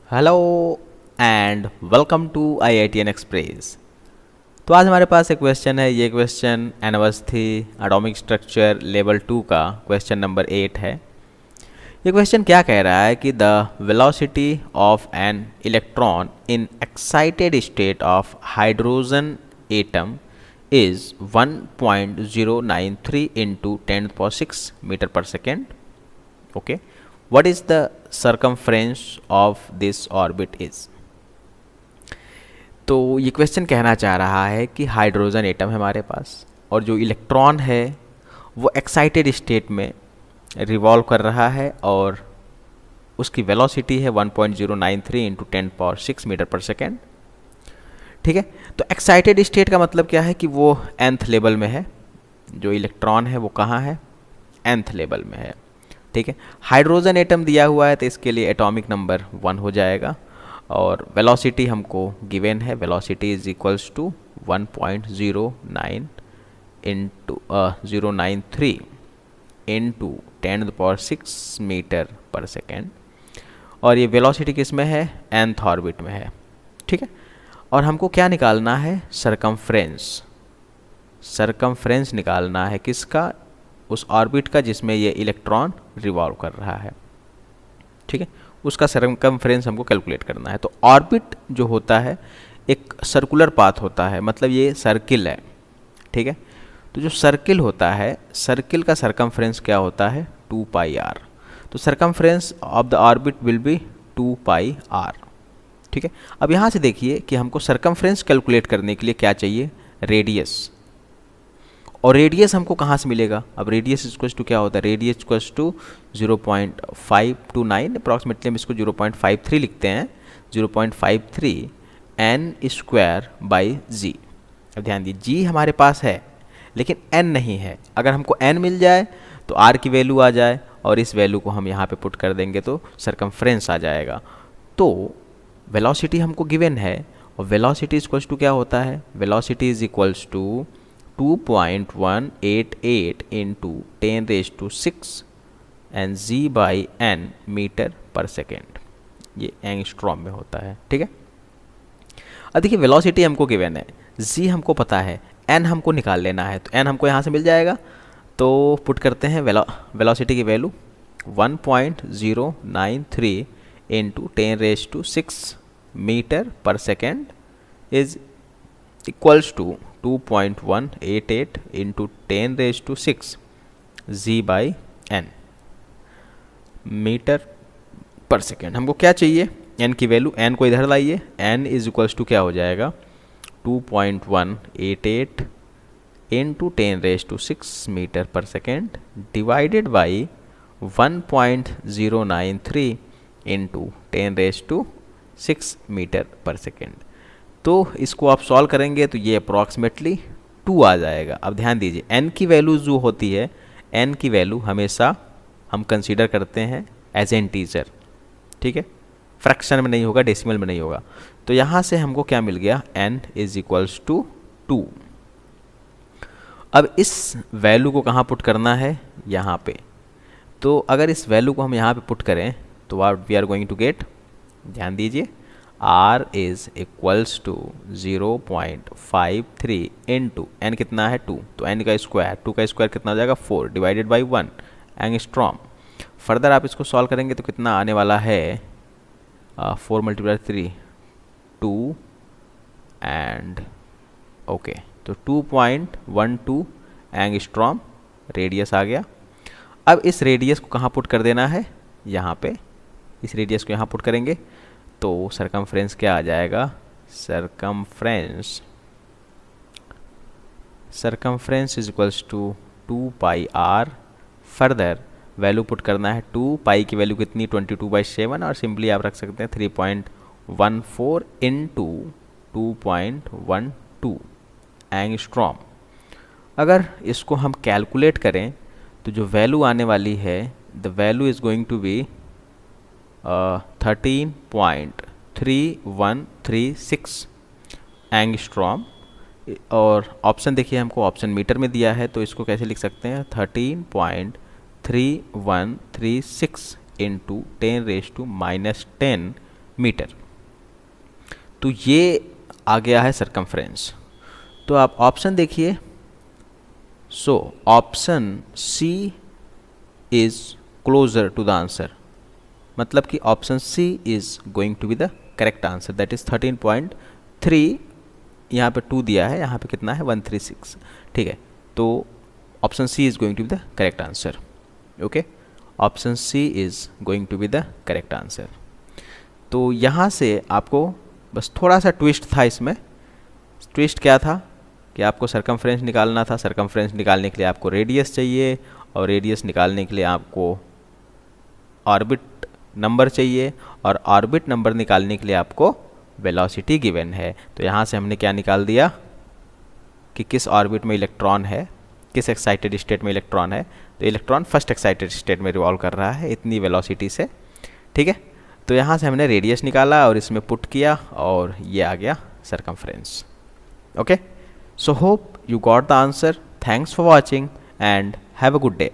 Hello and welcome to IITN express. तो आज हमारे पास एक क्वेश्चन है। ये क्वेश्चन अनवस्थी एटॉमिक स्ट्रक्चर लेवल 2 का क्वेश्चन नंबर 8 है। ये क्वेश्चन क्या कह रहा है कि the velocity of an electron in excited state of hydrogen atom is 1.093 into 10⁶ metre पर second. Okay, what is the circumference of this orbit is। तो ये क्वेश्चन कहना चाह रहा है कि हाइड्रोजन एटम है हमारे पास और जो इलेक्ट्रॉन है वो एक्साइटेड स्टेट में रिवॉल्व कर रहा है और उसकी वेलोसिटी है 1.093 इंटू 10⁶ मीटर पर सेकेंड। ठीक है, तो एक्साइटेड स्टेट का मतलब क्या है कि वो nth लेवल में है। जो इलेक्ट्रॉन है वो कहाँ है? nth लेवल में है। ठीक है, हाइड्रोजन एटम दिया हुआ है तो इसके लिए एटॉमिक नंबर 1 हो जाएगा और वेलोसिटी हमको गिवन है। Velocity is equals to 1.09 into 093 into 10⁶ metre पर सेकेंड और ये वेलोसिटी किस में है? nth ऑर्बिट में है। ठीक है, और हमको क्या निकालना है? सरकमफ्रेंस। सरकमफ्रेंस निकालना है किसका? उस ऑर्बिट का जिसमें ये इलेक्ट्रॉन रिवॉल्व कर रहा है। ठीक है, उसका सरकमफ्रेंस हमको कैलकुलेट करना है। तो ऑर्बिट जो होता है एक सर्कुलर पाथ होता है, मतलब ये सर्किल है। ठीक है, तो जो सर्किल होता है, सर्किल का सरकमफ्रेंस क्या होता है? 2πr। तो circumference of the orbit will be 2πr। ठीक है, अब यहाँ से देखिए कि हमको सरकमफ्रेंस कैलकुलेट करने के लिए क्या चाहिए? रेडियस। और रेडियस हमको कहाँ से मिलेगा? अब रेडियस इक्वल्स टू क्या होता है? रेडियस इक्वल्स टू 0.529, अप्रॉक्सीमेटली हम इसको 0.53 लिखते हैं। 0.53 n² g। अब ध्यान दीजिए, g हमारे पास है लेकिन n नहीं है। अगर हमको n मिल जाए तो r की वैल्यू आ जाए और इस वैल्यू को हम यहाँ पे पुट कर देंगे तो सरकमफ्रेंस आ जाएगा। तो वेलोसिटी हमको गिवन है और वेलोसिटी इक्वल्स टू क्या होता है? Velocity is equals to 2.188 into 10⁶ and g/n metre पर सेकेंड। ये एंगस्ट्रॉम में होता है। ठीक है, अब देखिए वेलोसिटी हमको गिवन है, g हमको पता है, n हमको निकाल लेना है। तो n हमको यहाँ से मिल जाएगा, तो पुट करते हैं वेलोसिटी की वैल्यू 1.093 इंटू 10⁶ मीटर पर second is equals to 2.188 into 10⁶ g/n metre पर सेकेंड। हमको क्या चाहिए? n की वैल्यू। n को इधर लाइए, n इज इक्वल्स टू क्या हो जाएगा? 2.188 इंटू 10⁶ मीटर पर second divided by 1.093 into 10⁶ metre पर सेकेंड। तो इसको आप सॉल्व करेंगे तो ये अप्रॉक्सीमेटली 2 आ जाएगा। अब ध्यान दीजिए, n की वैल्यू जो होती है, n की वैल्यू हमेशा हम कंसीडर करते हैं एज एन टीजर। ठीक है, फ्रैक्शन में नहीं होगा, डेसिमल में नहीं होगा। तो यहाँ से हमको क्या मिल गया? n is equals to 2। अब इस वैल्यू को कहाँ पुट करना है? यहाँ पे। तो अगर इस वैल्यू को हम यहाँ पे पुट करें तो what we are going to get? ध्यान दीजिए, r is equals to 0.53 into n कितना है? 2। तो n का स्क्वायर, 2 का स्क्वायर कितना हो जाएगा? 4 डिवाइडेड बाई 1 एंगस्ट्रॉम। फर्दर आप इसको सॉल्व करेंगे तो कितना आने वाला है? 4 × 3 2 एंड ओके, तो 2.12 एंगस्ट्रॉम रेडियस आ गया। अब इस रेडियस को कहाँ पुट कर देना है? यहाँ पे। इस रेडियस को यहाँ पुट करेंगे तो सरकमफ्रेंस क्या आ जाएगा? Circumference is equals to 2πr। Further value put करना है 2 पाई की वैल्यू कितनी? 22/7 और सिंपली आप रख सकते हैं 3.14 इंटू 2.12 एंगस्ट्रॉम। अगर इसको हम कैलकुलेट करें तो जो वैल्यू आने वाली है, the value is going to be 13.3136 angstrom. और ऑप्शन देखिए, हमको ऑप्शन मीटर में दिया है तो इसको कैसे लिख सकते हैं? 13.3136 इंटू 10⁻⁻10 मीटर। तो ये आ गया है सरकमफ्रेंस। तो आप ऑप्शन देखिए। So option C is closer to the answer, मतलब कि option C is going to be the correct answer, that is 13.3। यहाँ पे 2 दिया है, यहाँ पे कितना है 136, ठीक है। तो option C is going to be the correct answer. Okay, option C is going to be the correct answer. तो यहाँ से आपको बस थोड़ा सा ट्विस्ट था इसमें। ट्विस्ट क्या था कि आपको सरकमफ्रेंस निकालना था। सरकमफ्रेंस निकालने के लिए आपको रेडियस चाहिए, और रेडियस निकालने के लिए आपको ऑर्बिट नंबर चाहिए, और ऑर्बिट नंबर निकालने के लिए आपको वेलोसिटी गिवन है। तो यहाँ से हमने क्या निकाल दिया कि किस ऑर्बिट में इलेक्ट्रॉन है, किस एक्साइटेड स्टेट में इलेक्ट्रॉन है। तो इलेक्ट्रॉन फर्स्ट एक्साइटेड स्टेट में रिवॉल्व कर रहा है इतनी वेलोसिटी से, ठीक है। तो यहाँ से हमने रेडियस निकाला और इसमें पुट किया, और ये आ गया circumference. Okay, so hope you got the answer. Thanks for watching and have a good day.